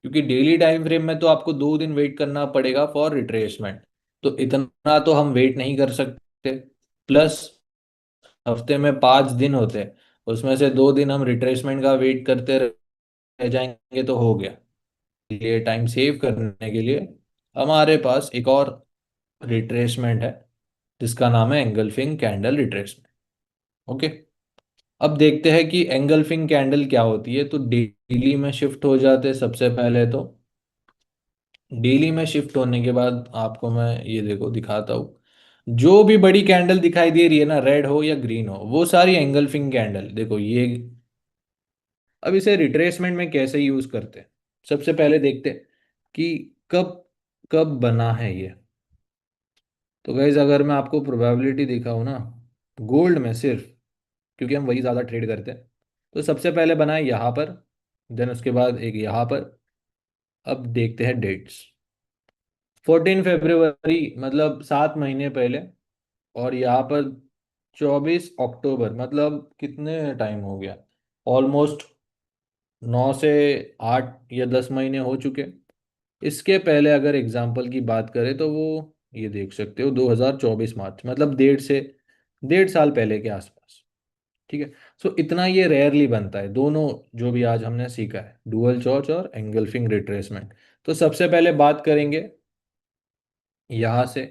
क्योंकि डेली टाइम फ्रेम में तो आपको 2 दिन वेट करना पड़ेगा फॉर रिट्रेसमेंट। तो इतना तो हम वेट नहीं कर सकते। प्लस हफ्ते में 5 दिन होते हैं उसमें से 2 दिन हम रिट्रेसमेंट का वेट करते रह जाएंगे तो हो गया। ये टाइम सेव करने के लिए हमारे पास एक और रिट्रेसमेंट है जिसका नाम है एंगल्फिंग कैंडल रिट्रेसमेंट। ओके। अब देखते हैं कि एंगल्फिंग कैंडल क्या होती है। तो डेली में शिफ्ट हो जाते हैं सबसे पहले तो। डेली में शिफ्ट होने के बाद आपको मैं ये देखो दिखाता हूँ। जो भी बड़ी कैंडल दिखाई दे रही है ना, रेड हो या ग्रीन हो, वो सारी एंगल्फिंग कैंडल देखो ये। अब इसे रिट्रेसमेंट में कैसे यूज करते हैं, सबसे पहले देखते हैं कि कब कब बना है ये। तो गाइज अगर मैं आपको प्रोबेबिलिटी दिखाऊं ना, गोल्ड में सिर्फ, क्योंकि हम वही ज़्यादा ट्रेड करते हैं, तो सबसे पहले बना है यहाँ पर, देन उसके बाद एक यहाँ पर। अब देखते हैं डेट्स। 14 फरवरी, मतलब 7 महीने पहले। और यहाँ पर 24 अक्टूबर, मतलब कितने टाइम हो गया, ऑलमोस्ट 9 से 8 या 10 महीने हो चुके। इसके पहले अगर एग्जाम्पल की बात करें तो वो ये देख सकते हो 2024 मार्च, मतलब 1.5 साल पहले के आसपास। ठीक है। सो इतना ये रेयरली बनता है दोनों, जो भी आज हमने सीखा है, डुअल चॉच और एंगल्फिंग रिट्रेसमेंट। तो सबसे पहले बात करेंगे यहाँ से,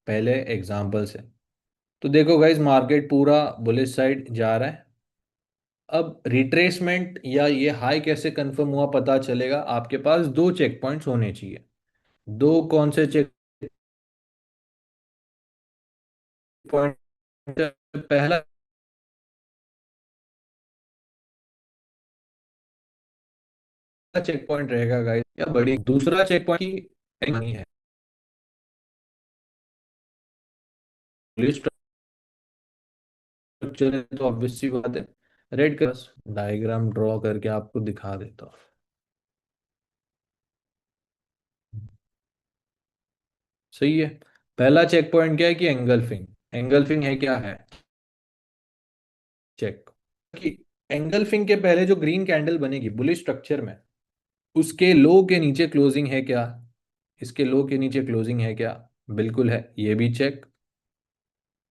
पहले एग्जाम्पल से। तो देखो गाइज, मार्केट पूरा बुलिश साइड जा रहा है। अब रिट्रेसमेंट या ये हाई कैसे कंफर्म हुआ पता चलेगा, आपके पास दो चेक पॉइंट्स होने चाहिए। दो कौन से चेक पॉइंट? पहला चेक पॉइंट रहेगा गाइस, या बड़ी दूसरा चेक पॉइंट की नहीं है, स्ट्रक्चर है तो ऑब्वियस सी बात है। रेड का डायग्राम ड्रॉ करके आपको दिखा देता हूँ। सही है। पहला चेक पॉइंट क्या है कि एंगल्फिंग। एंगल्फिंग है क्या है, चेक कि एंगल्फिंग के पहले जो ग्रीन कैंडल बनेगी बुलिश स्ट्रक्चर में, उसके लो के नीचे क्लोजिंग है क्या, इसके लो के नीचे क्लोजिंग है क्या? बिल्कुल है, ये भी चेक,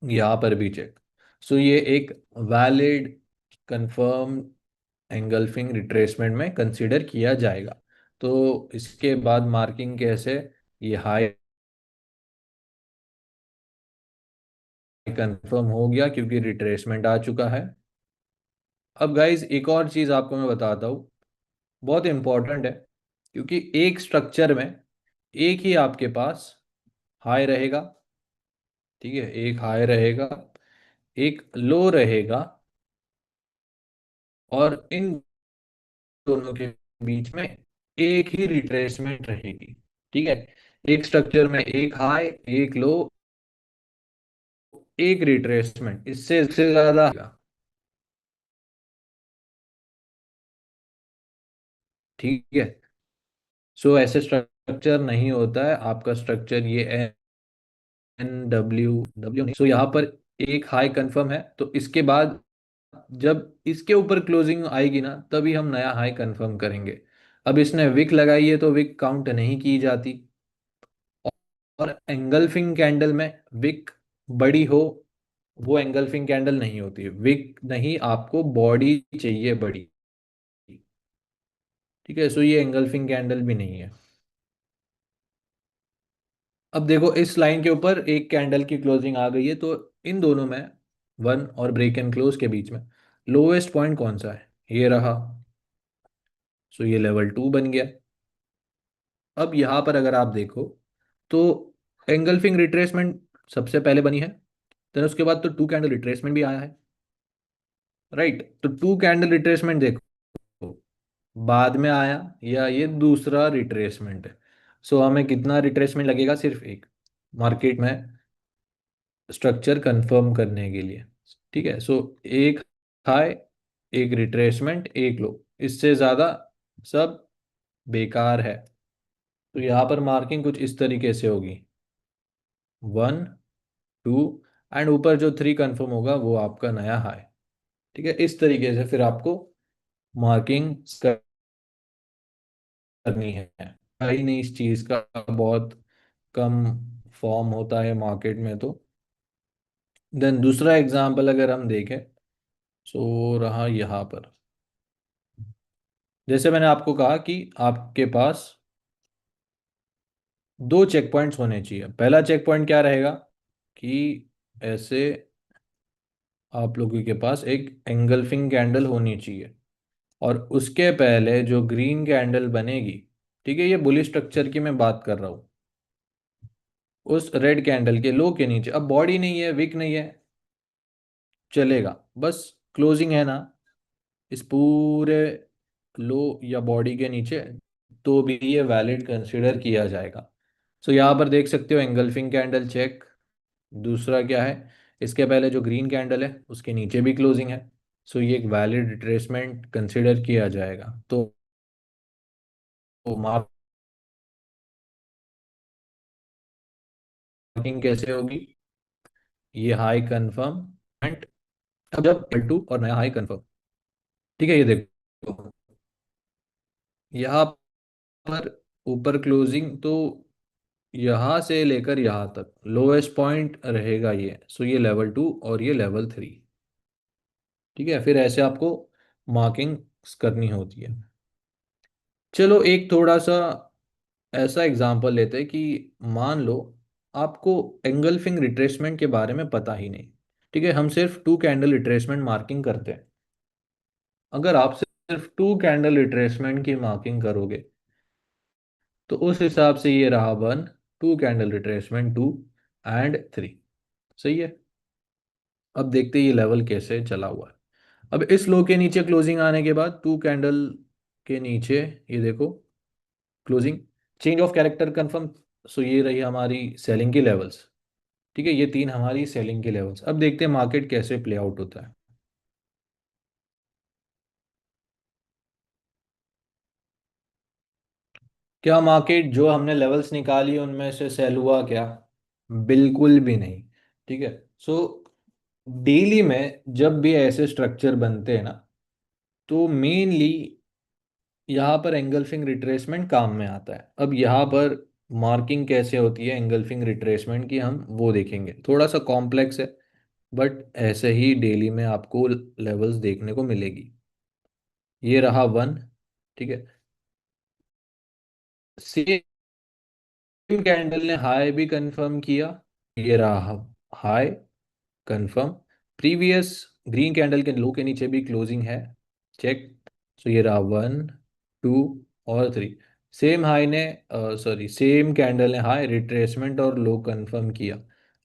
यहाँ पर भी चेक। सो ये एक वैलिड कंफर्म एंगल्फिंग रिट्रेसमेंट में कंसीडर किया जाएगा। तो इसके बाद मार्किंग कैसे, ये हाई कंफर्म हो गया क्योंकि रिट्रेसमेंट आ चुका है। अब गाइज एक और चीज आपको मैं बताता हूँ, बहुत इंपॉर्टेंट है, क्योंकि एक स्ट्रक्चर में एक ही आपके पास हाई रहेगा। ठीक है, एक हाई रहेगा, एक लो रहेगा, और इन दोनों के बीच में एक ही रिट्रेसमेंट रहेगी। ठीक है, एक स्ट्रक्चर में एक हाई, एक लो, एक रिट्रेसमेंट, इससे ज्यादा आएगा। ठीक है। सो ऐसे स्ट्रक्चर नहीं होता है आपका स्ट्रक्चर, ये NWW नहीं। सो यहाँ पर एक हाई कंफर्म है, तो इसके बाद जब इसके ऊपर क्लोजिंग आएगी ना, तभी हम नया हाई कंफर्म करेंगे। अब इसने विक लगाई है तो विक काउंट नहीं की जाती। और एंगल्फिंग कैंडल में विक बड़ी हो, वो एंगल्फिंग कैंडल नहीं होती। विक नहीं, आपको बॉडी चाहिए बड़ी। ठीक है, सो ये एंगल्फिंग कैंडल भी नहीं है। अब देखो इस लाइन के ऊपर एक कैंडल की क्लोजिंग आ गई है, तो इन दोनों में, वन और ब्रेक एंड क्लोज के बीच में लोवेस्ट पॉइंट कौन सा है, ये रहा। सो ये लेवल 2 बन गया। अब यहाँ पर अगर आप देखो तो एंगल्फिंग रिट्रेसमेंट सबसे पहले बनी है, देन उसके बाद तो टू कैंडल रिट्रेसमेंट भी आया है। राइट, तो टू कैंडल रिट्रेसमेंट देखो बाद में आया, या ये दूसरा रिट्रेसमेंट है। सो हमें कितना रिट्रेसमेंट लगेगा, सिर्फ एक, मार्केट में स्ट्रक्चर कंफर्म करने के लिए। ठीक है, सो एक हाई, एक रिट्रेसमेंट, एक लो, इससे ज़्यादा सब बेकार है। तो यहाँ पर मार्किंग कुछ इस तरीके से होगी, 1, 2, एंड ऊपर जो 3 कंफर्म होगा वो आपका नया हाई। ठीक है, इस तरीके से फिर आपको मार्किंग करनी है। ही नहीं, इस चीज़ का बहुत कम फॉर्म होता है मार्केट में। तो देन दूसरा एग्जांपल अगर हम देखें, सो रहा यहाँ पर, जैसे मैंने आपको कहा कि आपके पास दो चेक पॉइंट्स होने चाहिए। पहला चेक पॉइंट क्या रहेगा कि ऐसे आप लोगों के पास एक एंगल्फिंग कैंडल होनी चाहिए, और उसके पहले जो ग्रीन कैंडल बनेगी, ठीक है, ये बुलिश स्ट्रक्चर की मैं बात कर रहा हूँ, उस रेड कैंडल के लो के नीचे, अब बॉडी नहीं है, विक नहीं है, चलेगा, बस क्लोजिंग है ना इस पूरे लो या बॉडी के नीचे, तो भी ये वैलिड कंसिडर किया जाएगा। सो यहाँ पर देख सकते हो एंगल्फिंग कैंडल चेक। दूसरा क्या है, इसके पहले जो ग्रीन कैंडल है उसके नीचे भी क्लोजिंग है, सो ये एक वैलिड रिट्रेसमेंट कंसिडर किया जाएगा। तो मार्किंग कैसे होगी, ये हाई कंफर्म एंड, अब जब L2 और नया हाई कंफर्म, ठीक है, ये देखो यहाँ पर ऊपर क्लोजिंग, तो यहाँ से लेकर यहाँ तक लोएस्ट पॉइंट रहेगा ये, सो ये लेवल 2 और ये लेवल 3। ठीक है, फिर ऐसे आपको मार्किंग करनी होती है। चलो एक थोड़ा सा ऐसा एग्जांपल लेते हैं कि मान लो आपको एंगल्फिंग रिट्रेसमेंट के बारे में पता ही नहीं, ठीक है, हम सिर्फ 2 कैंडल रिट्रेसमेंट मार्किंग करते हैं। अगर आप सिर्फ 2 कैंडल रिट्रेसमेंट की मार्किंग करोगे, तो उस हिसाब से ये रहा 1, 2 कैंडल रिट्रेसमेंट 2 एंड 3, सही है। अब देखते हैं ये लेवल कैसे चला हुआ है। अब इस लो के नीचे क्लोजिंग आने के बाद 2 कैंडल के नीचे, ये देखो closing, change of character confirm, so ये रही हमारी सेलिंग की लेवल्स। ठीक है, ये 3 हमारी सेलिंग के लेवल्स। अब देखते हैं मार्केट कैसे प्ले आउट होता है। क्या मार्केट जो हमने लेवल्स निकाली उनमें से सेल हुआ क्या? बिल्कुल भी नहीं। ठीक है, सो डेली में जब भी ऐसे स्ट्रक्चर बनते हैं ना, तो मेनली यहाँ पर एंगल्फिंग रिट्रेसमेंट काम में आता है। अब यहाँ पर मार्किंग कैसे होती है एंगल्फिंग रिट्रेसमेंट की, हम वो देखेंगे, थोड़ा सा कॉम्प्लेक्स है, बट ऐसे ही डेली में आपको लेवल्स देखने को मिलेगी। ये रहा 1, ठीक है, सेम कैंडल ने हाई भी कंफर्म किया, ये रहा high confirm, previous green candle के लो के नीचे भी क्लोजिंग है, चेक, सो ये रहा 1, 2 और 3, सेम हाई ने, सॉरी सेम कैंडल ने हाई रिट्रेसमेंट और लो कंफर्म किया।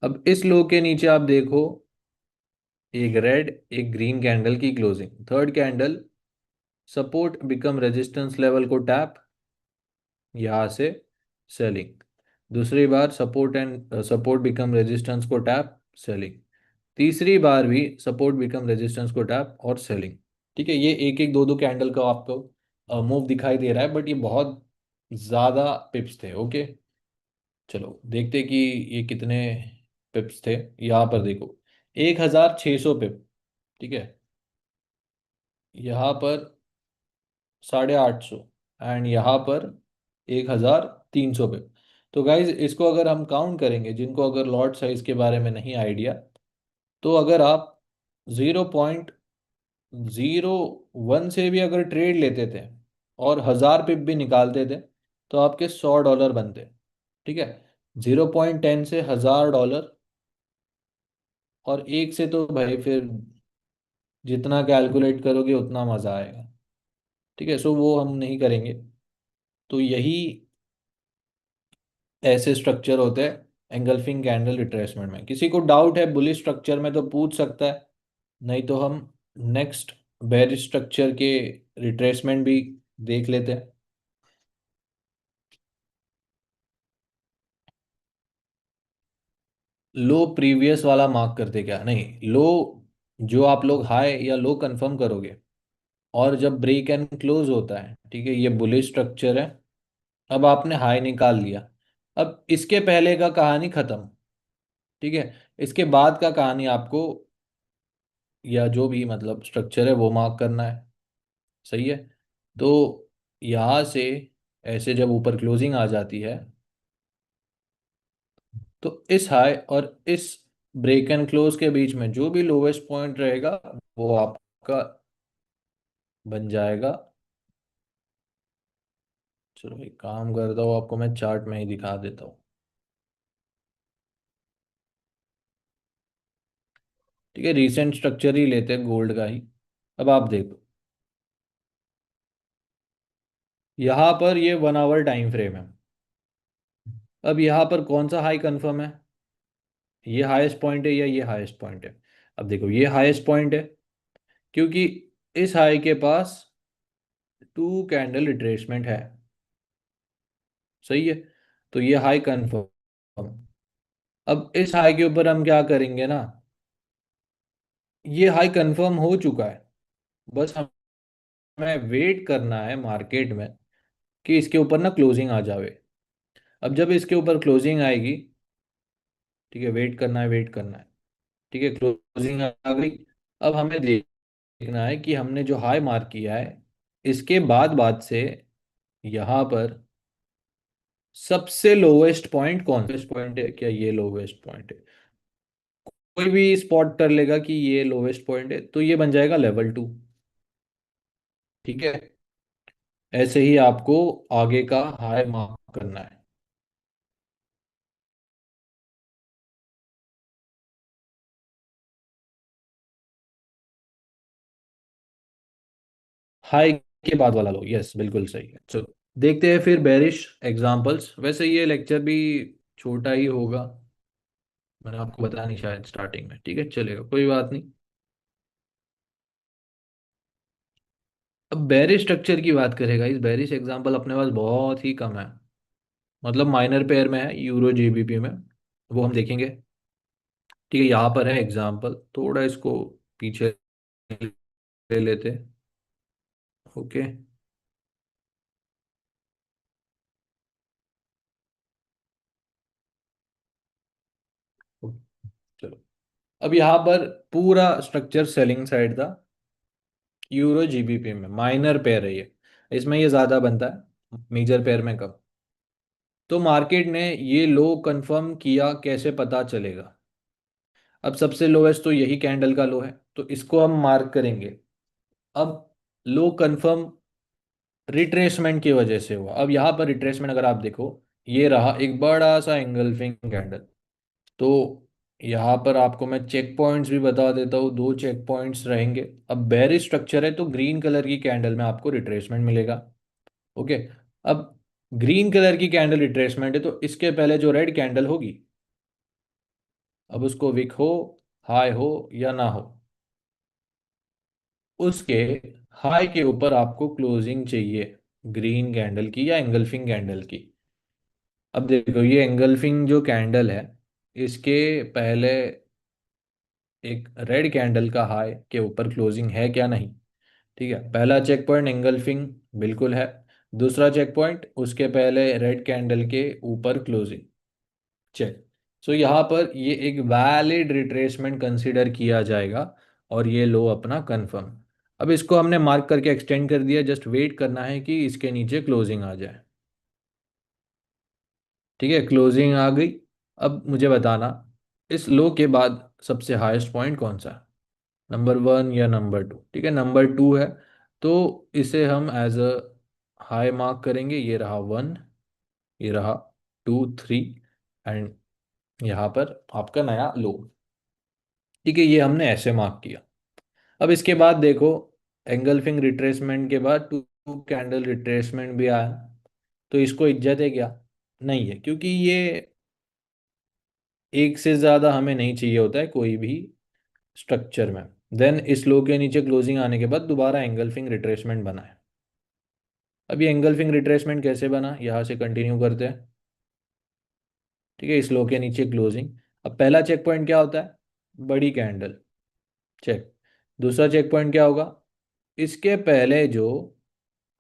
अब इस लो के नीचे आप देखो एक रेड एक ग्रीन कैंडल की closing, third candle support become resistance level को टैप, यहाँ से सेलिंग, दूसरी बार सपोर्ट बिकम रेजिस्टेंस को टैप, सेलिंग, तीसरी बार भी सपोर्ट बिकम रेजिस्टेंस को टैप और सेलिंग। ठीक है, ये एक एक दो दो कैंडल का आपको मूव दिखाई दे रहा है, बट ये बहुत ज्यादा पिप्स थे। ओके, चलो देखते कि ये कितने पिप्स थे। यहाँ पर देखो 1600 पिप, ठीक है, यहाँ पर 850, एंड यहाँ पर 1300 पिप। तो गाइज इसको अगर हम काउंट करेंगे, जिनको अगर लॉट साइज के बारे में नहीं आइडिया, तो अगर आप 0.01 से भी अगर ट्रेड लेते थे और 1000 पिप भी निकालते थे, तो आपके $100 बनते। ठीक है, 0.10 से $1000, और एक से तो भाई फिर जितना कैलकुलेट करोगे उतना मजा आएगा। ठीक है, सो वो हम नहीं करेंगे। तो यही ऐसे स्ट्रक्चर होते हैं एंगल्फिंग कैंडल रिट्रेसमेंट में। किसी को डाउट है बुलिश स्ट्रक्चर में तो पूछ सकता है, नहीं तो हम नेक्स्ट बेरिश स्ट्रक्चर के रिट्रेसमेंट भी देख लेते हैं। लो प्रीवियस वाला मार्क करते क्या नहीं, लो जो आप लोग हाई या लो कंफर्म करोगे, और जब ब्रेक एंड क्लोज होता है, ठीक है, ये बुलिश स्ट्रक्चर है, अब आपने हाई निकाल लिया, अब इसके पहले का कहानी खत्म। ठीक है, इसके बाद का कहानी आपको, या जो भी मतलब स्ट्रक्चर है वो मार्क करना है, सही है। तो यहाँ से ऐसे जब ऊपर क्लोजिंग आ जाती है, तो इस हाई और इस ब्रेक एंड क्लोज के बीच में जो भी लोवेस्ट पॉइंट रहेगा, वो आपका बन जाएगा। चलो एक काम करता हूँ, आपको मैं चार्ट में ही दिखा देता हूँ। ठीक है, रीसेंट स्ट्रक्चर ही लेते हैं गोल्ड का ही। अब आप देखो, यहाँ पर ये 1 आवर टाइम फ्रेम है। अब यहाँ पर कौन सा हाई कंफर्म है, ये हाईएस्ट पॉइंट है या ये हाईएस्ट पॉइंट है? अब देखो ये हाईएस्ट पॉइंट है, क्योंकि इस हाई के पास 2 कैंडल रिट्रेसमेंट है। सही है, तो ये हाई कंफर्म। अब इस हाई के ऊपर हम क्या करेंगे ना, ये हाई कंफर्म हो चुका है, बस हमें वेट करना है मार्केट में कि इसके ऊपर ना क्लोजिंग आ जावे। अब जब इसके ऊपर क्लोजिंग आएगी, ठीक है, वेट करना है, वेट करना है। ठीक है, क्लोजिंग आ गई। अब हमें देखना है कि हमने जो हाई मार्क किया है, इसके बाद बाद से यहाँ पर सबसे लोवेस्ट पॉइंट कौन सा पॉइंट है, क्या ये लोवेस्ट पॉइंट है? कोई भी स्पॉट कर लेगा कि ये लोवेस्ट पॉइंट है, तो ये बन जाएगा लेवल 2। ठीक है, ऐसे ही आपको आगे का हाई मार्क करना है। हाई के बाद वाला लो, यस बिल्कुल सही है। चलो देखते हैं फिर बेरिश एग्जांपल्स। वैसे ये लेक्चर भी छोटा ही होगा, मैंने आपको बताया नहीं शायद स्टार्टिंग में। ठीक है, चलेगा, कोई बात नहीं। अब बेरिश स्ट्रक्चर की बात करेगा, इस बेरिश एग्जांपल अपने पास बहुत ही कम है, मतलब माइनर पेयर में है, यूरो जीबीपी में, वो हम देखेंगे। ठीक है, यहाँ पर है एग्जांपल, थोड़ा इसको पीछे ले लेते। ओके, चलो। अब यहाँ पर पूरा स्ट्रक्चर सेलिंग साइड था, यूरो जीबीपी में माइनर पेयर है ये, इसमें ये ज़्यादा बनता है, मेजर पेयर में कम। तो मार्केट ने ये लो कंफर्म किया, कैसे पता चलेगा? अब सबसे लोएस्ट तो यही कैंडल का लो है, तो इसको हम मार्क करेंगे। अब लो कंफर्म रिट्रेसमेंट की वजह से हुआ। अब यहाँ पर रिट्रेसमेंट अगर आप देखो, ये रहा एक बड़ा सा एंगल्फिंग कैंडल। तो यहाँ पर आपको मैं चेक पॉइंट्स भी बता देता हूँ, 2 चेक पॉइंट्स रहेंगे। अब बेरिश स्ट्रक्चर है तो ग्रीन कलर की कैंडल में आपको रिट्रेसमेंट मिलेगा। ओके, अब ग्रीन कलर की कैंडल रिट्रेसमेंट है तो इसके पहले जो रेड कैंडल होगी, अब उसको विक हो, हाई हो या ना हो, उसके हाई के ऊपर आपको क्लोजिंग चाहिए, ग्रीन कैंडल की या एंगल्फिंग कैंडल की। अब देखो ये एंगल्फिंग जो कैंडल है, इसके पहले एक रेड कैंडल का हाई के ऊपर क्लोजिंग है क्या, नहीं? ठीक है, पहला चेक पॉइंट एंगल्फिंग बिल्कुल है। दूसरा चेक पॉइंट उसके पहले रेड कैंडल के ऊपर क्लोजिंग, चेक। सो यहाँ पर ये एक वैलिड रिट्रेसमेंट कंसीडर किया जाएगा, और ये लो अपना कंफर्म। अब इसको हमने मार्क करके एक्सटेंड कर दिया, जस्ट वेट करना है कि इसके नीचे क्लोजिंग आ जाए। ठीक है, क्लोजिंग आ गई। अब मुझे बताना, इस लो के बाद सबसे हाईएस्ट पॉइंट कौन सा है, नंबर 1 या नंबर 2? ठीक है, नंबर 2 है, तो इसे हम एज अ हाई मार्क करेंगे। ये रहा 1, ये रहा 2, 3, एंड यहाँ पर आपका नया लो। ठीक है, ये हमने ऐसे मार्क किया। अब इसके बाद देखो, एंगल्फिंग रिट्रेसमेंट के बाद 2 कैंडल रिट्रेसमेंट भी आया, तो इसको इज्जत है क्या? नहीं है, क्योंकि ये एक से ज़्यादा हमें नहीं चाहिए होता है कोई भी स्ट्रक्चर में। देन इस लो के नीचे क्लोजिंग आने के बाद दोबारा एंगल्फिंग रिट्रेसमेंट बना है। अब ये एंगल्फिंग रिट्रेसमेंट कैसे बना, यहाँ से कंटिन्यू करते हैं। ठीक है, इस लो के नीचे क्लोजिंग। अब पहला चेक पॉइंट क्या होता है, बड़ी कैंडल, चेक। दूसरा चेक पॉइंट क्या होगा, इसके पहले जो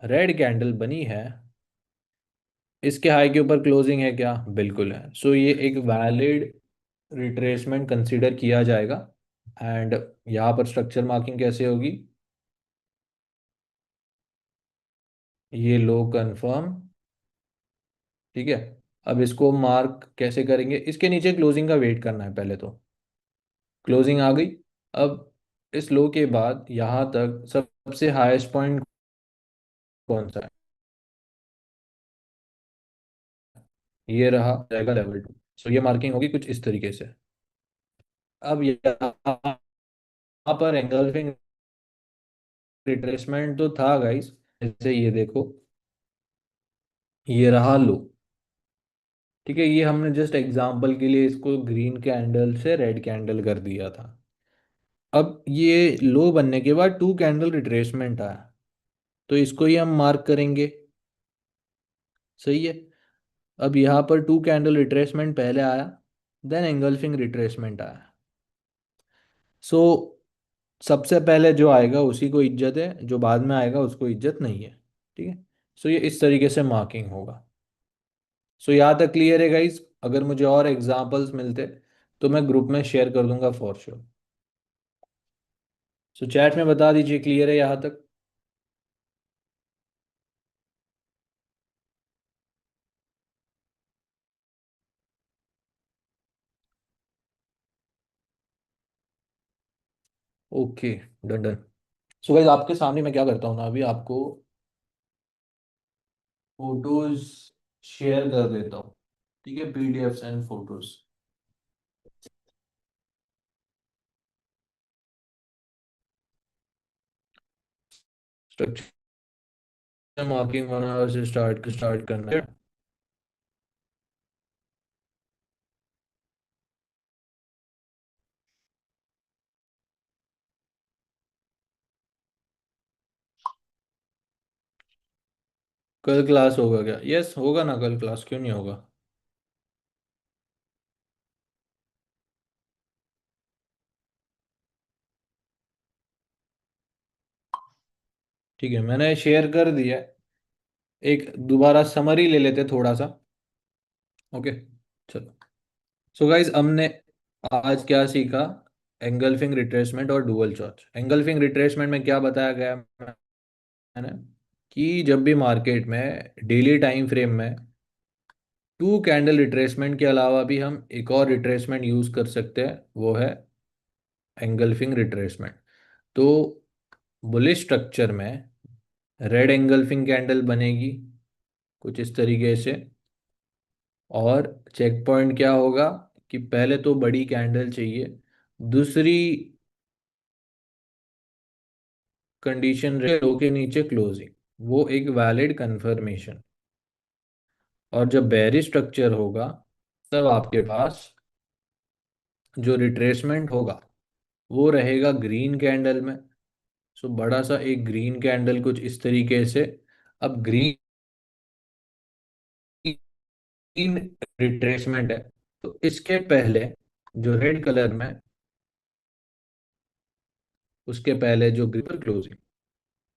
रेड कैंडल बनी है, इसके हाई के ऊपर क्लोजिंग है क्या? बिल्कुल है। सो ये एक वैलिड रिट्रेसमेंट कंसीडर किया जाएगा। एंड यहाँ पर स्ट्रक्चर मार्किंग कैसे होगी, ये लो कंफर्म। ठीक है, अब इसको मार्क कैसे करेंगे, इसके नीचे क्लोजिंग का वेट करना है पहले तो। क्लोजिंग आ गई। अब इस लो के बाद यहाँ तक सबसे हाईएस्ट पॉइंट कौन सा है, ये रहा, जाएगा लेवल 2। सो ये मार्किंग होगी कुछ इस तरीके से। अब यहाँ पर एंगल्फिंग रिट्रेसमेंट तो था गाइस। जैसे ये देखो, ये रहा लो। ठीक है, ये हमने जस्ट एग्जांपल के लिए इसको ग्रीन कैंडल से रेड कैंडल कर दिया था। अब ये लो बनने के बाद टू कैंडल रिट्रेसमेंट आया, तो इसको ही हम मार्क करेंगे। सही है। अब यहाँ पर टू कैंडल रिट्रेसमेंट पहले आया, देन एंगल्फिंग रिट्रेसमेंट आया। सो सबसे पहले जो आएगा उसी को इज्जत है, जो बाद में आएगा उसको इज्जत नहीं है। ठीक है। सो ये इस तरीके से मार्किंग होगा। सो यहाँ तक क्लियर है गाइज? अगर मुझे और एग्जांपल्स मिलते तो मैं ग्रुप में शेयर कर दूंगा फॉर श्योर। सो चैट में बता दीजिए क्लियर है यहाँ तक? Okay, done done. So guys आपके सामने मैं क्या करता हूँ ना, अभी आपको फोटोज शेयर कर देता हूँ। ठीक है, PDF and photos. Structure marking बनाना से स्टार्ट करना है। कल क्लास होगा क्या? यस होगा ना, कल क्लास क्यों नहीं होगा। ठीक है, मैंने शेयर कर दिया है। एक दोबारा समरी ले लेते थोड़ा सा। ओके, चलो। सो गाइज हमने आज क्या सीखा? एंगल्फिंग रिट्रेसमेंट और डुअल चॉइस। एंगल्फिंग रिट्रेसमेंट में क्या बताया गया मैंने, कि जब भी मार्केट में डेली टाइम फ्रेम में टू कैंडल रिट्रेसमेंट के अलावा भी हम एक और रिट्रेसमेंट यूज कर सकते हैं, वो है एंगल्फिंग रिट्रेसमेंट। तो बुलिश स्ट्रक्चर में रेड एंगल्फिंग कैंडल बनेगी कुछ इस तरीके से। और चेक पॉइंट क्या होगा कि पहले तो बड़ी कैंडल चाहिए, दूसरी कंडीशन लो के नीचे क्लोजिंग, वो एक वैलिड कंफर्मेशन। और जब बेरिश स्ट्रक्चर होगा तब आपके पास जो रिट्रेसमेंट होगा वो रहेगा ग्रीन कैंडल में। सो बड़ा सा एक ग्रीन कैंडल कुछ इस तरीके से। अब ग्रीन रिट्रेसमेंट है, तो इसके पहले जो रेड कलर में, उसके पहले जो ग्रीन पर क्लोजिंग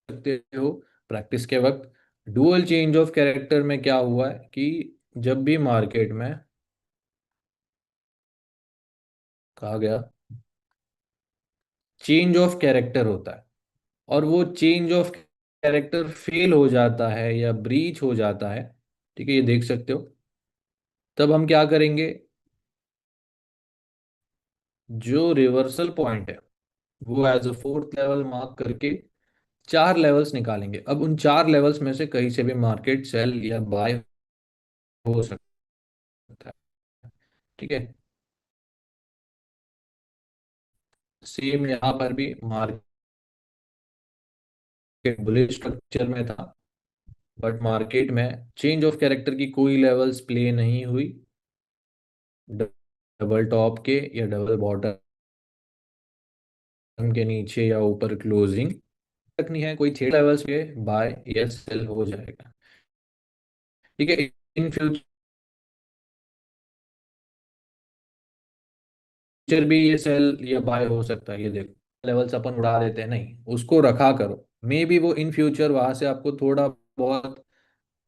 सकते हो प्रैक्टिस के वक्त। डुअल चेंज ऑफ कैरेक्टर में क्या हुआ है कि जब भी मार्केट में, कहा गया, चेंज ऑफ कैरेक्टर होता है और वो चेंज ऑफ कैरेक्टर फेल हो जाता है या ब्रीच हो जाता है, ठीक है, ये देख सकते हो, तब हम क्या करेंगे? जो रिवर्सल पॉइंट है वो as a fourth level mark करके चार लेवल्स निकालेंगे। अब उन चार लेवल्स में से कहीं से भी मार्केट सेल या बाय हो सकता है। ठीक है, सेम यहाँ पर भी मार्केट बुलिश स्ट्रक्चर में था, बट मार्केट में चेंज ऑफ कैरेक्टर की कोई लेवल्स प्ले नहीं हुई। डबल टॉप के या डबल बॉटम के नीचे या ऊपर क्लोजिंग तक नहीं है, कोई थ्री लेवल्स पे बाय या सेल हो जाएगा। ठीक है, इन फ्यूचर भी ये सेल या बाय हो सकता है। ये देखो लेवल्स अपन उड़ा देते हैं, नहीं, उसको रखा करो। मे बी वो इन फ्यूचर वहां से आपको थोड़ा बहुत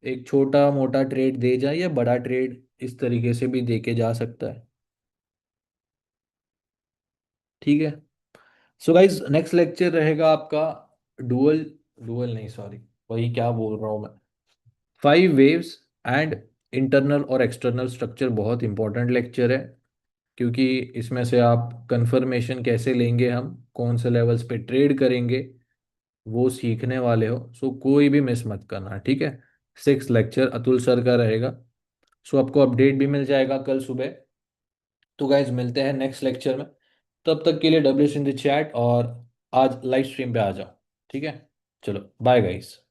एक छोटा मोटा ट्रेड दे जाए या बड़ा ट्रेड इस तरीके से भी दे के जा सकता है। ठीक है। सो गाइज नेक्स्ट लेक्चर रहेगा आपका डुअल, डुअल नहीं सॉरी, वही क्या बोल रहा हूँ मैं, फाइव वेव्स एंड इंटरनल और एक्सटर्नल स्ट्रक्चर। बहुत इंपॉर्टेंट लेक्चर है, क्योंकि इसमें से आप कंफर्मेशन कैसे लेंगे, हम कौन से लेवल्स पे ट्रेड करेंगे, वो सीखने वाले हो। सो कोई भी मिस मत करना, ठीक है। सिक्स लेक्चर अतुल सर का रहेगा। सो आपको अपडेट भी मिल जाएगा कल सुबह। तो गाइज मिलते हैं नेक्स्ट लेक्चर में। तब तक के लिए डब्ल्यू इन द चैट, और आज लाइव स्ट्रीम पे आ जाओ। ठीक है, चलो बाय गाइस।